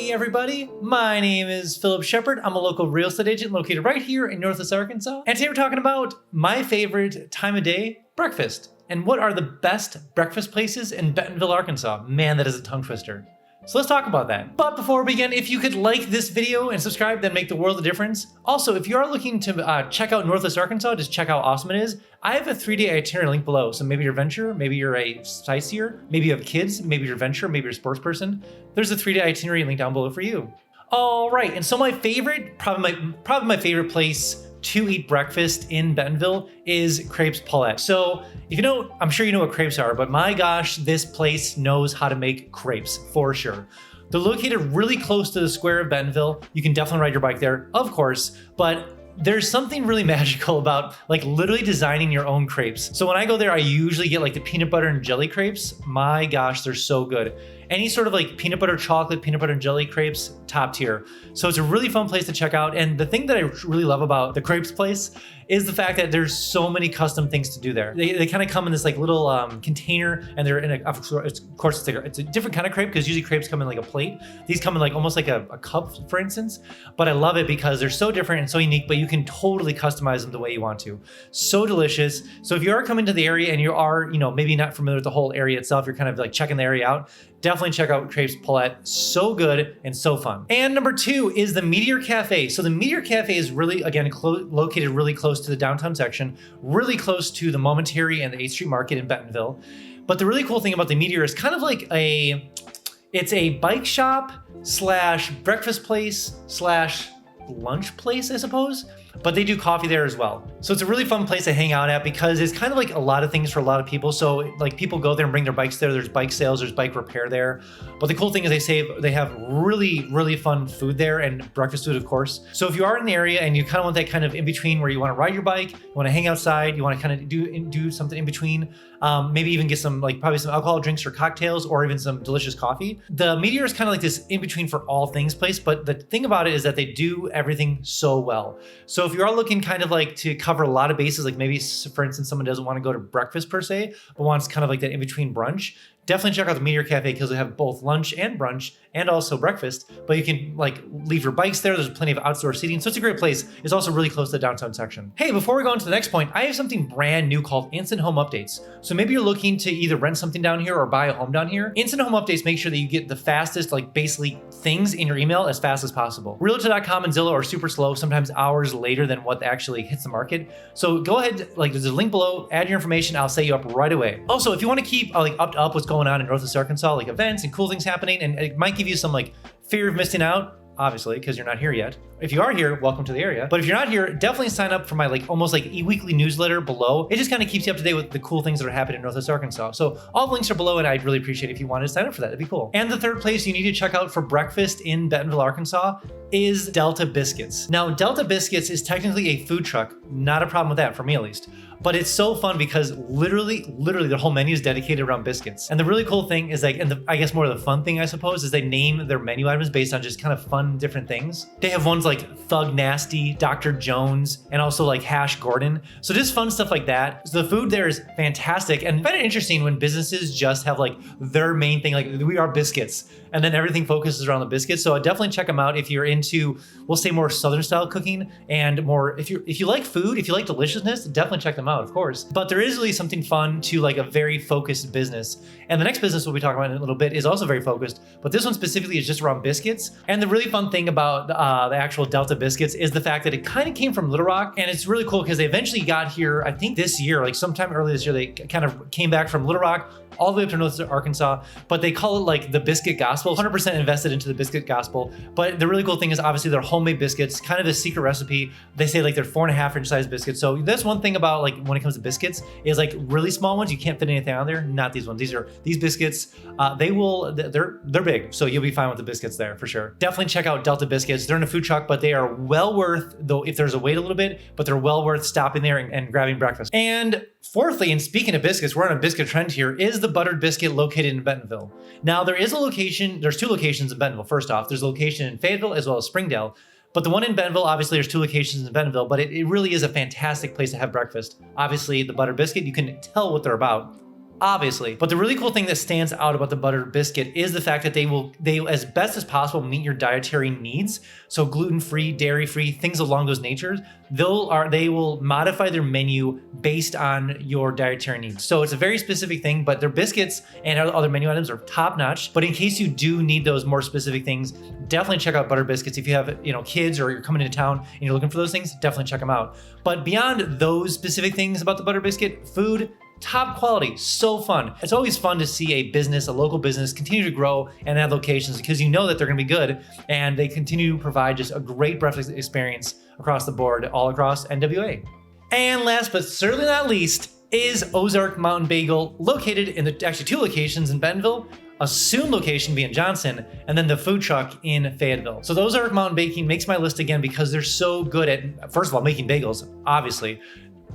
Hey everybody, my name is Phillip Shepard. I'm a local real estate agent located right here in Northwest Arkansas. And today we're talking about my favorite time of day, breakfast. And what are the best breakfast places in Bentonville, Arkansas? Man, that is a tongue twister. So let's talk about that. But before we begin, if you could like this video and subscribe, that'd make the world of difference. Also, if you are looking to check out Northwest Arkansas, just check how awesome it is. I have a 3-day itinerary link below. So maybe you're a venture, maybe you're a sightseer, maybe you have kids, maybe you're a venture, maybe you're a sports person. There's a 3-day itinerary link down below for you. All right, and so my favorite, probably my favorite place to eat breakfast in Bentonville is Crepes Paulette. So if you know, I'm sure you know what crepes are, but my gosh, this place knows how to make crepes for sure. They're located really close to the square of Bentonville. You can definitely ride your bike there, of course, but there's something really magical about like literally designing your own crepes. So when I go there, I usually get like the peanut butter and jelly crepes. My gosh, they're so good. Any sort of like peanut butter chocolate, peanut butter and jelly crepes, top tier. So it's a really fun place to check out. And the thing that I really love about the crepes place is the fact that there's so many custom things to do there. They kind of come in this like little container, and they're in of course it's a different kind of crepe because usually crepes come in like a plate. These come in like almost like a cup, for instance. But I love it because they're so different and so unique, but you can totally customize them the way you want to. So delicious. So if you are coming to the area and you are, you know, maybe not familiar with the whole area itself, you're kind of like checking the area out, definitely check out Crepes Paulette. So good and so fun. And number 2 is the Meteor Cafe. So the Meteor Cafe is really, again, located really close to the downtown section, really close to the Momentary and the 8th Street Market in Bentonville. But the really cool thing about the Meteor is kind of like it's a bike shop slash breakfast place slash lunch place, I suppose. But they do coffee there as well. So it's a really fun place to hang out at because it's kind of like a lot of things for a lot of people. So like people go there and bring their bikes there. There's bike sales, there's bike repair there. But the cool thing is they have really, really fun food there and breakfast food, of course. So if you are in the area and you kind of want that kind of in between where you want to ride your bike, you want to hang outside, you want to kind of do something in between, maybe even get some like probably some alcohol drinks or cocktails or even some delicious coffee. The Meteor is kind of like this in between for all things place. But the thing about it is that they do everything so well. So if you are looking kind of like to cover a lot of bases, like maybe for instance, someone doesn't want to go to breakfast per se, but wants kind of like that in between brunch, definitely check out the Meteor Cafe because they have both lunch and brunch and also breakfast, but you can like leave your bikes there. There's plenty of outdoor seating. So it's a great place. It's also really close to the downtown section. Hey, before we go on to the next point, I have something brand new called Instant Home Updates. So maybe you're looking to either rent something down here or buy a home down here. Instant Home Updates make sure that you get the fastest, like basically things in your email as fast as possible. Realtor.com and Zillow are super slow, sometimes hours later than what actually hits the market. So go ahead, like there's a link below, add your information. I'll set you up right away. Also, if you want to keep like up to what's going on in Northwest Arkansas, like events and cool things happening, and it might give you some like fear of missing out, obviously, because you're not here yet. If you are here, welcome to the area. But if you're not here, definitely sign up for my like almost like weekly newsletter below. It just kind of keeps you up to date with the cool things that are happening in Northwest Arkansas. So all the links are below, and I'd really appreciate it if you wanted to sign up for that. That'd be cool. And the third place you need to check out for breakfast in Bentonville, Arkansas is Delta Biscuits. Now, Delta Biscuits is technically a food truck. Not a problem with that, for me at least. But it's so fun because literally the whole menu is dedicated around biscuits. And the really cool thing is like, and I guess more of the fun thing, I suppose, is they name their menu items based on just kind of fun, different things. They have ones like Thug Nasty, Dr. Jones, and also like Hash Gordon. So just fun stuff like that. So the food there is fantastic. And I find it interesting when businesses just have like their main thing, like we are biscuits, and then everything focuses around the biscuits. So I definitely check them out if you're into, we'll say more Southern style cooking and more, if you like food, if you like deliciousness, definitely check them out, of course. But there is really something fun to like a very focused business. And the next business we'll be talking about in a little bit is also very focused, but this one specifically is just around biscuits. And the really fun thing about the actual Delta Biscuits is the fact that it kind of came from Little Rock. And it's really cool because they eventually got here, I think this year, like sometime early this year, they kind of came back from Little Rock all the way up to North Arkansas, but they call it like the biscuit gospel, 100% invested into the biscuit gospel. But the really cool thing is obviously they're homemade biscuits, kind of a secret recipe. They say like they're 4.5-inch size biscuits. So that's one thing about like when it comes to biscuits is like really small ones, you can't fit anything on there. Not these ones. These biscuits, they're big. So you'll be fine with the biscuits there for sure. Definitely check out Delta Biscuits. They're in a food truck, but they are well worth, though if there's a wait a little bit, but they're well worth stopping there and grabbing breakfast. And fourthly, and speaking of biscuits, we're on a biscuit trend here, is the Buttered Biscuit located in Bentonville. Now there's 2 locations in Bentonville. First off, there's a location in Fayetteville as well as Springdale. But the one in Bentonville, obviously there's 2 locations in Bentonville, but it really is a fantastic place to have breakfast. Obviously the Buttered Biscuit, you can tell what they're about. obviously. But the really cool thing that stands out about the Buttered Biscuit is the fact that they as best as possible meet your dietary needs. So gluten-free, dairy-free, things along those natures. They will modify their menu based on your dietary needs. So it's a very specific thing, but their biscuits and other menu items are top-notch. But in case you do need those more specific things, definitely check out Buttered Biscuits. If you have, kids or you're coming into town and you're looking for those things, definitely check them out. But beyond those specific things about the Buttered Biscuit, food, top quality, so fun. It's always fun to see a local business continue to grow and add locations because you know that they're gonna be good and they continue to provide just a great breakfast experience across the board, all across NWA. And last but certainly not least is Ozark Mountain Bagel, located in actually 2 locations in Bentonville, a soon location being Johnson, and then the food truck in Fayetteville. So the Ozark Mountain Baking makes my list again because they're so good at, first of all, making bagels, obviously.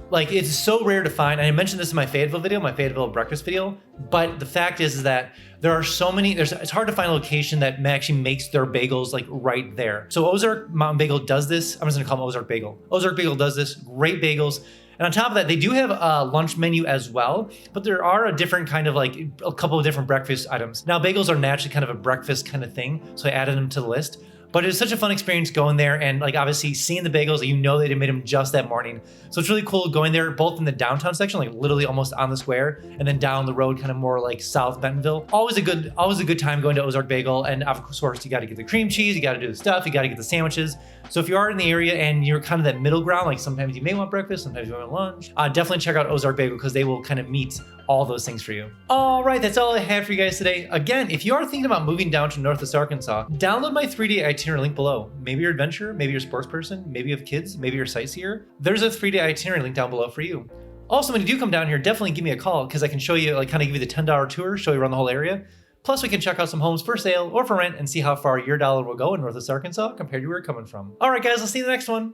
Like, it's so rare to find, and I mentioned this in my Fayetteville breakfast video, but the fact is that there are so many, it's hard to find a location that actually makes their bagels like right there. So Ozark Mountain Bagel does this. I'm just gonna call them Ozark Bagel. Ozark Bagel does this, great bagels. And on top of that, they do have a lunch menu as well, but there are a different kind of like a couple of different breakfast items. Now, bagels are naturally kind of a breakfast kind of thing, so I added them to the list. But it's such a fun experience going there and like obviously seeing the bagels, they made them just that morning. So it's really cool going there both in the downtown section, like literally almost on the square, and then down the road kind of more like South Bentonville. Always a good time going to Ozark Bagel. And of course, you got to get the cream cheese, you got to do the stuff, you got to get the sandwiches. So if you are in the area and you're kind of that middle ground, like sometimes you may want breakfast, sometimes you want lunch, definitely check out Ozark Bagel because they will kind of meet all those things for you. All right, that's all I have for you guys today. Again, if you are thinking about moving down to Northwest Arkansas, download my 3-day itinerary link below. Maybe you're an adventurer, maybe you're a sports person, maybe you have kids, maybe you're a sightseer. There's a 3-day itinerary link down below for you. Also, when you do come down here, definitely give me a call because I can show you, like kind of give you the $10 tour, show you around the whole area. Plus, we can check out some homes for sale or for rent and see how far your dollar will go in Northwest Arkansas compared to where you're coming from. All right, guys, I'll see you in the next one.